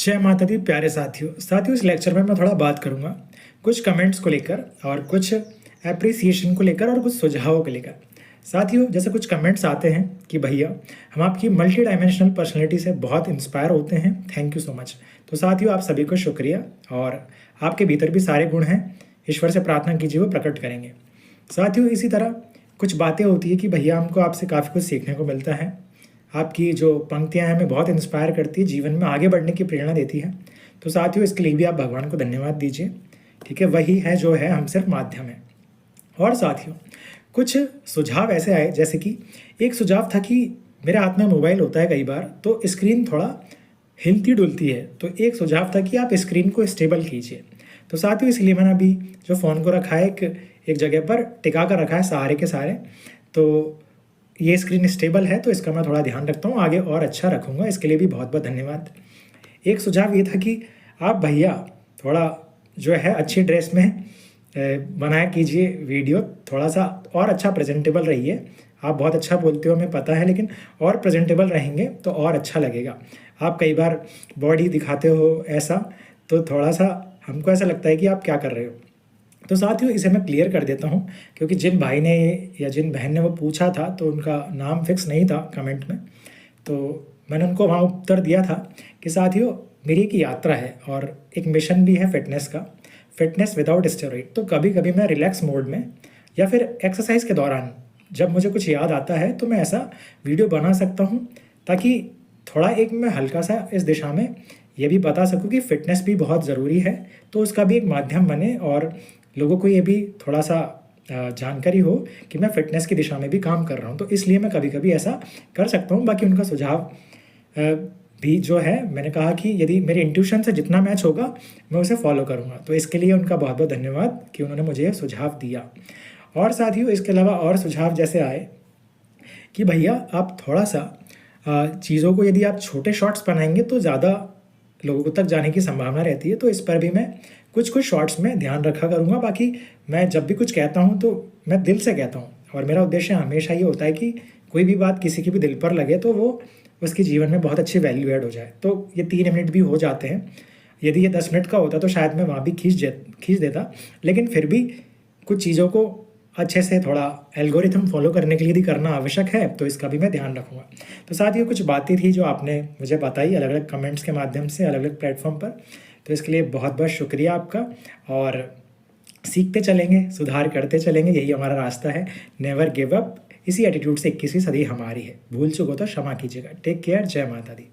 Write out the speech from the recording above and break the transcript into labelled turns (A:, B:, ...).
A: जय माता दी प्यारे साथियों इस लेक्चर में मैं थोड़ा बात करूंगा कुछ कमेंट्स को लेकर और कुछ एप्रिसिएशन को लेकर और कुछ सुझावों को लेकर। साथियों, जैसे कुछ कमेंट्स आते हैं कि भैया हम आपकी मल्टी डायमेंशनल पर्सनैलिटी से बहुत इंस्पायर होते हैं, थैंक यू सो मच। तो साथियों, आप सभी को शुक्रिया, और आपके भीतर भी सारे गुण हैं, ईश्वर से प्रार्थना कीजिए वो प्रकट करेंगे। साथियों, इसी तरह कुछ बातें होती है कि भैया हमको आपसे काफ़ी कुछ सीखने को मिलता है, आपकी जो पंक्तियां हैं हमें बहुत इंस्पायर करती है, जीवन में आगे बढ़ने की प्रेरणा देती है। तो साथियों, इसके लिए भी आप भगवान को धन्यवाद दीजिए, ठीक है, वही है जो है, हम सिर्फ माध्यम है। और साथियों, कुछ सुझाव ऐसे आए, जैसे कि एक सुझाव था कि मेरे हाथ में मोबाइल होता है कई बार तो स्क्रीन थोड़ा हिलती डुलती है, तो एक सुझाव था कि आप स्क्रीन को स्टेबल कीजिए। तो साथियों, इसलिए मैंने अभी जो फ़ोन को रखा है एक जगह पर टिका कर रखा है सहारे के सहारे, तो ये स्क्रीन स्टेबल है, तो इसका मैं थोड़ा ध्यान रखता हूँ, आगे और अच्छा रखूँगा। इसके लिए भी बहुत बहुत धन्यवाद। एक सुझाव ये था कि आप भैया थोड़ा जो है अच्छी ड्रेस में बनाया कीजिए वीडियो, थोड़ा सा और अच्छा प्रेजेंटेबल रहिए। आप बहुत अच्छा बोलते हो, हमें पता है, लेकिन और प्रेजेंटेबल रहेंगे तो और अच्छा लगेगा। आप कई बार बॉडी दिखाते हो ऐसा, तो थोड़ा सा हमको ऐसा लगता है कि आप क्या कर रहे हो। तो साथियों, इसे मैं क्लियर कर देता हूँ, क्योंकि जिन भाई ने या जिन बहन ने वो पूछा था तो उनका नाम फिक्स नहीं था कमेंट में, तो मैंने उनको वहाँ उत्तर दिया था कि साथियों, मेरी एक यात्रा है और एक मिशन भी है फिटनेस का, फिटनेस विदाउट स्टेरॉइड। तो कभी कभी मैं रिलैक्स मोड में या फिर एक्सरसाइज के दौरान जब मुझे कुछ याद आता है तो मैं ऐसा वीडियो बना सकता हूँ, ताकि थोड़ा एक मैं हल्का सा इस दिशा में ये भी बता सकूँ कि फ़िटनेस भी बहुत ज़रूरी है, तो उसका भी एक माध्यम बने और लोगों को ये भी थोड़ा सा जानकारी हो कि मैं फ़िटनेस की दिशा में भी काम कर रहा हूँ। तो इसलिए मैं कभी कभी ऐसा कर सकता हूँ। बाकी उनका सुझाव भी जो है, मैंने कहा कि यदि मेरे इंट्यूशन से जितना मैच होगा मैं उसे फॉलो करूँगा। तो इसके लिए उनका बहुत बहुत धन्यवाद कि उन्होंने मुझे ये सुझाव दिया। और साथियों, इसके अलावा और सुझाव जैसे आए कि भैया आप थोड़ा सा चीज़ों को, यदि आप छोटे शॉर्ट्स बनाएंगे तो ज़्यादा लोगों तक जाने की संभावना रहती है। तो इस पर भी मैं कुछ शॉर्ट्स में ध्यान रखा करूँगा। बाकी मैं जब भी कुछ कहता हूँ तो मैं दिल से कहता हूँ, और मेरा उद्देश्य हमेशा ये होता है कि कोई भी बात किसी के भी दिल पर लगे तो वो उसके जीवन में बहुत अच्छी वैल्यू ऐड हो जाए। तो ये 3 मिनट भी हो जाते हैं, यदि ये 10 मिनट का होता तो शायद मैं वहाँ भी खींच देता, लेकिन फिर भी कुछ चीज़ों को अच्छे से थोड़ा एल्गोरिथम फॉलो करने के लिए यदि करना आवश्यक है तो इसका भी मैं ध्यान रखूँगा। तो साथ ही कुछ बातें थी जो आपने मुझे बताई अलग अलग कमेंट्स के माध्यम से, अलग अलग प्लेटफॉर्म पर, तो इसके लिए बहुत बहुत शुक्रिया आपका। और सीखते चलेंगे, सुधार करते चलेंगे, यही हमारा रास्ता है। नेवर गिव अप, इसी एटीट्यूड से 21वीं सदी हमारी है। भूल चूक हो तो क्षमा कीजिएगा। टेक केयर, जय माता दी।